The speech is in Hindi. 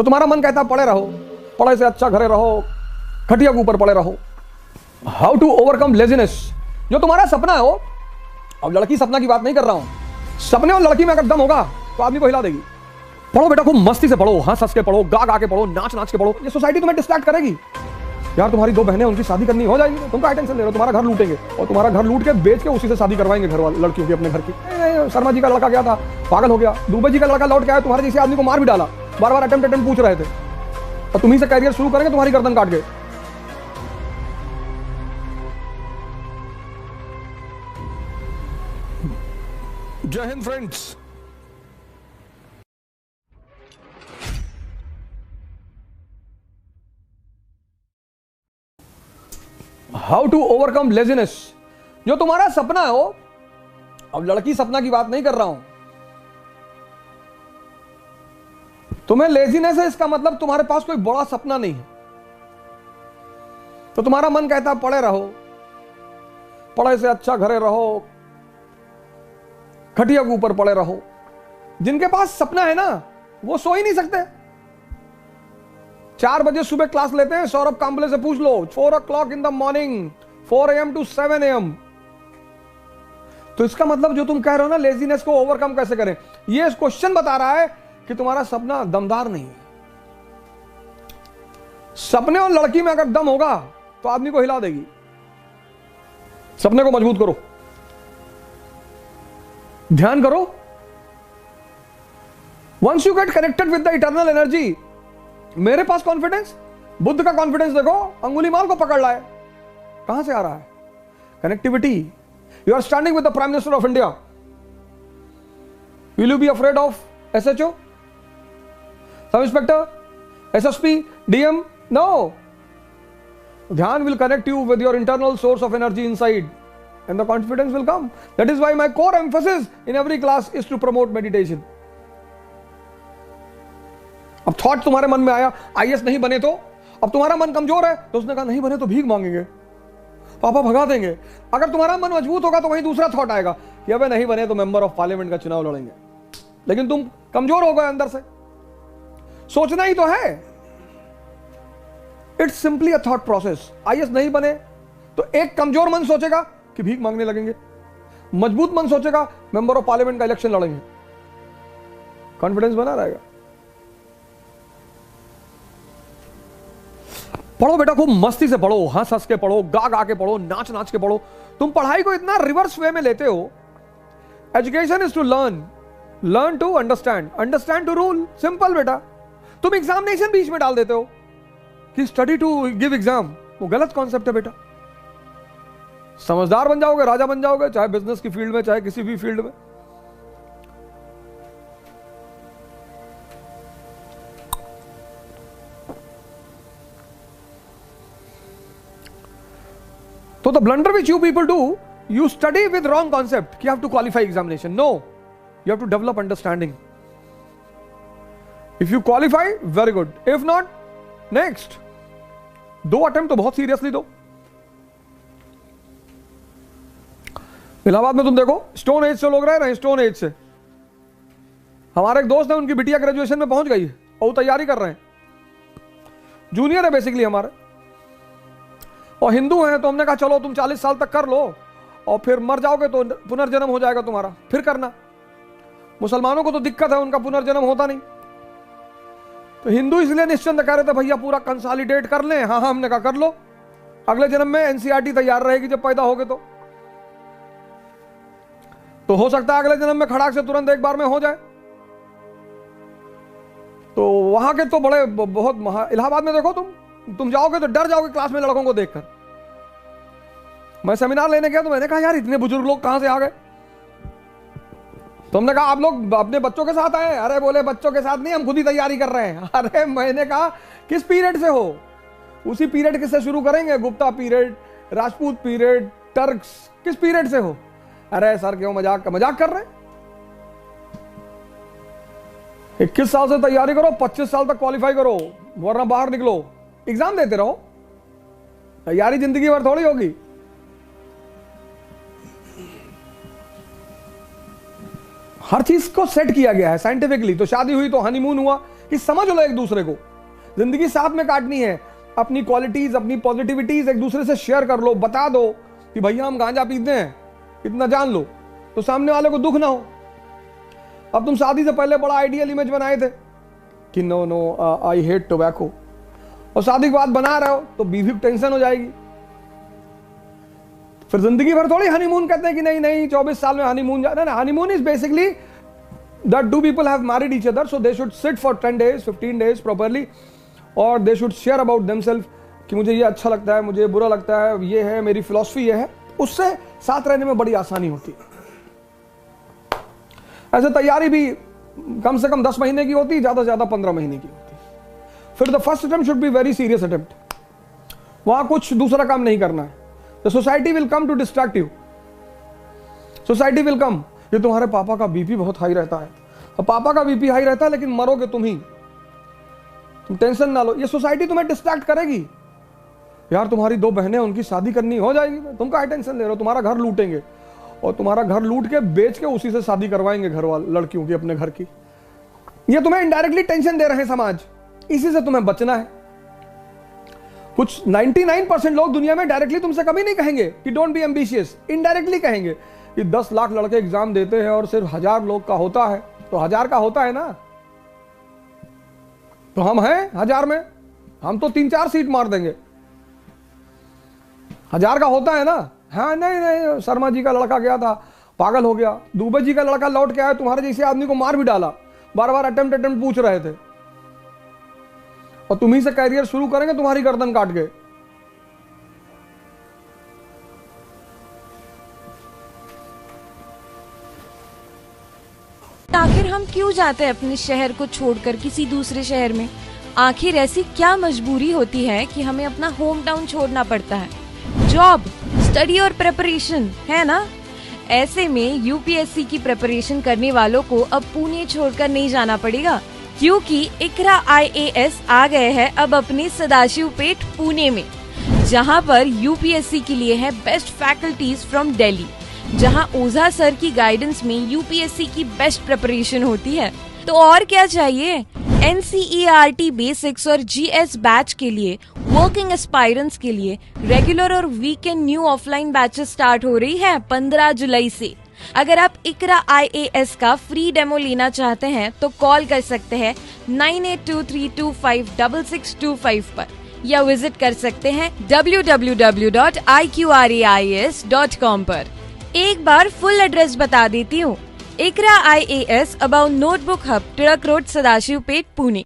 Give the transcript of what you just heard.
तो तुम्हारा मन कहता पड़े रहो, पढ़ाई से अच्छा घरे रहो, खटिया के ऊपर पड़े रहो। How to overcome laziness. जो तुम्हारा सपना है हो, अब लड़की सपना की बात नहीं कर रहा हूं, सपने और लड़की में अगर दम होगा तो आदमी को हिला देगी। पढ़ो बेटा, खूब मस्ती से पढ़ो, हंस हंस के पढ़ो, गा गा के पढ़ो, नाच नाच के पढ़ो। ये सोसाइटी तुम्हें डिस्ट्रैक्ट करेगी। यार तुम्हारी दो बहनें, उनकी शादी करनी हो जाएगी, तुम क्या टेंशन ले रहे हो? तुम्हारा घर लूटेंगे और तुम्हारा घर लूट के बेच के उसी से शादी करवाएंगे घर वाले लड़कियों की, अपने घर की। शर्मा जी का लड़का गया था, पागल हो गया। दुबे जी का लड़का लौट के आया, तुम्हारे जैसे आदमी को मार भी डाला, बार बार अटेम्प्ट पूछ रहे थे, और तुम्ही से कैरियर शुरू करेंगे, तुम्हारी गर्दन काट के। जय हिंद friends. How to overcome laziness. जो तुम्हारा सपना है हो, अब लड़की सपना की बात नहीं कर रहा हूं, तुम्हें लेजीनेस है, इसका मतलब तुम्हारे पास कोई बड़ा सपना नहीं है। तो तुम्हारा मन कहता पढ़े रहो, पढ़ाई से अच्छा घरे रहो, खटिया के ऊपर पड़े रहो। जिनके पास सपना है ना, वो सो ही नहीं सकते। 4 बजे सुबह क्लास लेते हैं, सौरभ कांबले से पूछ लो, 4 o'clock in the morning, 4 AM to 7 AM। तो इसका मतलब जो तुम कह रहे हो ना, लेजीनेस को ओवरकम कैसे करें, ये क्वेश्चन बता रहा है कि तुम्हारा सपना दमदार नहीं है। सपने और लड़की में अगर दम होगा तो आदमी को हिला देगी। सपने को मजबूत करो, ध्यान करो। Once you get connected with the eternal energy, मेरे पास कॉन्फिडेंस, बुद्ध का कॉन्फिडेंस देखो, अंगुली माल को पकड़ लाए। कहां से आ रहा है? Connectivity. You are standing with the prime minister of India, will you be afraid of SHO, sub inspector, SSP, DM? No. ध्यान will connect you with your internal source of energy inside, and the confidence will come. That is why my core emphasis in every class is to promote meditation. अब थॉट तुम्हारे मन में आया, IAS नहीं बने तो, अब तुम्हारा मन कमजोर है तो उसने कहा नहीं बने तो भीख मांगेंगे, पापा भगा देंगे। अगर तुम्हारा मन मजबूत होगा तो वहीं दूसरा थॉट आएगा कि अबे नहीं बने तो मेंबर ऑफ पार्लियामेंट का चुनाव लड़ेंगे। लेकिन तुम कमजोर हो गए अंदर से, सोचना ही तो है। It's simply a thought process. IAS नहीं बने तो एक कमजोर मन सोचेगा कि भीख मांगने लगेंगे, मजबूत मन सोचेगा मेंबर ऑफ पार्लियामेंट का इलेक्शन लड़ेंगे। कॉन्फिडेंस बना रहेगा। पढ़ो बेटा, खूब मस्ती से पढ़ो, हंस हंस के पढ़ो, गा गा के पढ़ो, नाच नाच के पढ़ो। तुम पढ़ाई को इतना रिवर्स वे में लेते हो। Education is to learn, learn to understand, understand to rule. Simple बेटा। तुम एग्जामिनेशन बीच में डाल देते हो कि स्टडी टू गिव एग्जाम, वो गलत कॉन्सेप्ट है बेटा। समझदार बन जाओगे, राजा बन जाओगे, चाहे बिजनेस की फील्ड में, चाहे किसी भी फील्ड में। तो the blunder which you people do, you study with wrong concept, you have to qualify examination. No, you have to develop understanding. If you qualify, very good, if not, next. 2 attempt तो बहुत सीरियसली दो। इलाहाबाद में तुम देखो, स्टोन एज से लोग रह रहे हैं, स्टोन एज से। हमारे एक दोस्त है, उनकी बिटिया ग्रेजुएशन में पहुंच गई है और वो तैयारी कर रहे हैं, जूनियर है बेसिकली हमारे, और हिंदू हैं। तो हमने कहा चलो तुम 40 साल तक कर लो और फिर मर जाओगे तो पुनर्जन्म हो जाएगा तुम्हारा, फिर करना। मुसलमानों को तो दिक्कत है, उनका पुनर्जन्म होता नहीं। तो हिंदू इसलिए निश्चिंत कह रहे थे भैया पूरा कंसोलिडेट कर लें। हाँ हाँ, हमने कहा कर लो, अगले जन्म में NCERT तैयार रहेगी जब पैदा होगे तो हो सकता है अगले जन्म में खड़ाक से तुरंत एक बार में हो जाए। तो वहां के तो बड़े बहुत इलाहाबाद में देखो, तुम जाओगे तो डर जाओगे क्लास में लड़कों को देखकर। मैं सेमिनार लेने गया तो मैंने कहा यार इतने बुजुर्ग लोग कहां से आ गए। तो हमने कहा आप लोग अपने बच्चों के साथ आए? अरे बोले बच्चों के साथ नहीं, हम खुद ही तैयारी कर रहे हैं। अरे मैंने कहा किस पीरियड से हो? उसी पीरियड किससे शुरू करेंगे? Gupta period, Rajput period, Turks, किस पीरियड से हो? अरे सर क्यों मजाक कर रहे हैं? 21 साल से तैयारी करो, 25 साल तक क्वालिफाई करो, वरना बाहर निकलो, एग्जाम देते रहो। तैयारी जिंदगी भर थोड़ी होगी। हर चीज को सेट किया गया है साइंटिफिकली। तो शादी हुई तो हनीमून हुआ कि समझ लो एक दूसरे को, जिंदगी साथ में काटनी है, अपनी क्वालिटीज अपनी पॉजिटिविटीज एक दूसरे से शेयर कर लो, बता दो कि भैया हम गांजा पीते हैं, इतना जान लो, तो सामने वाले को दुख ना हो। अब तुम शादी से पहले बड़ा आइडियल इमेज बनाए थे कि no no I hate tobacco, और शादी के बाद बना रहे हो तो बीवी को टेंशन हो जाएगी, फिर जिंदगी भर थोड़ी हनीमून कहते हैं कि नहीं नहीं 24 साल में हनीमून जा ना। Honeymoon is basically that two people have married each other, so they should sit for 10 days 15 days properly, और they should share about themselves कि मुझे ये अच्छा लगता है, मुझे बुरा लगता है, ये है मेरी फिलॉसफी, ये है। उससे साथ रहने में बड़ी आसानी होती है। ऐसे तैयारी भी कम से कम 10 महीने की होती है, ज्यादा से ज्यादा 15 महीने की होती है। फिर the first attempt should be very serious attempt, वहां कुछ दूसरा काम नहीं करना है। The society will come to distract you, society will come, ये तुम्हारे पापा का बीपी बहुत हाई रहता है, और पापा का बीपी हाई रहता है लेकिन मरोगे तुम ही, तुम टेंशन ना लो, ये सोसाइटी तुम्हें डिस्ट्रैक्ट करेगी। यार तुम्हारी 2 बहनें, उनकी शादी करनी हो जाएगी, तुम क्या टेंशन ले रहे हो, तुम्हारा घर लूटेंगे, और तुम्हारा घर लूट के बेच के उसी से शादी करवाएंगे घर वाले लड़कियों की, अपने घर की। ये तुम्हें इनडायरेक्टली टेंशन दे रहे हैं समाज, इसी से तुम्हें बचना है। कुछ 99% लोग दुनिया में डायरेक्टली तुमसे कभी नहीं कहेंगे कि डोंट बी एम्बिशियस, इनडायरेक्टली कहेंगे कि 10 लाख लड़के एग्जाम देते हैं और सिर्फ 1000 लोग का होता है, तो 1000 का होता है ना, तो हम हैं 1000 में, हम तो 3-4 सीट मार देंगे, 1000 का होता है ना। हाँ नहीं नहीं, शर्मा जी का लड़का गया था, पागल हो गया, दुबे जी का लड़का लौट के आया, तुम्हारे जैसे आदमी को मार भी डाला, बार बार अटेम्प्ट पूछ रहे थे, और तुम्ही से कैरियर शुरू करेंगे तुम्हारी गर्दन काट के। आखिर हम क्यों जाते हैं अपने शहर को छोड़कर किसी दूसरे शहर में? आखिर ऐसी क्या मजबूरी होती है कि हमें अपना होम टाउन छोड़ना पड़ता है? जॉब, स्टडी और प्रिपरेशन, है ना? ऐसे में यूपीएससी की प्रिपरेशन करने वालों को अब पुणे छोड़कर नहीं जाना पड़ेगा, क्योंकि इकरा आईएएस आ गए हैं अब अपने सदाशिवपेट पुणे में, जहां पर यूपीएससी के लिए है बेस्ट फैकल्टीज फ्रॉम दिल्ली, जहां ओझा सर की गाइडेंस में यूपीएससी की बेस्ट प्रिपरेशन होती है। तो और क्या चाहिए? एनसीईआरटी बेसिक्स और जीएस बैच के लिए, वर्किंग एस्पायरेंट्स के लिए रेगुलर और weekend new offline batches start हो रही है 15 जुलाई से। अगर आप इकरा आईएएस का फ्री डेमो लेना चाहते हैं तो कॉल कर सकते हैं 9823256625 पर, या विजिट कर सकते हैं www.iqrais.com पर। एक बार फुल एड्रेस बता देती हूँ। Iqra IAS about notebook hub, Tilak road, Sadashiv Peth, Pune.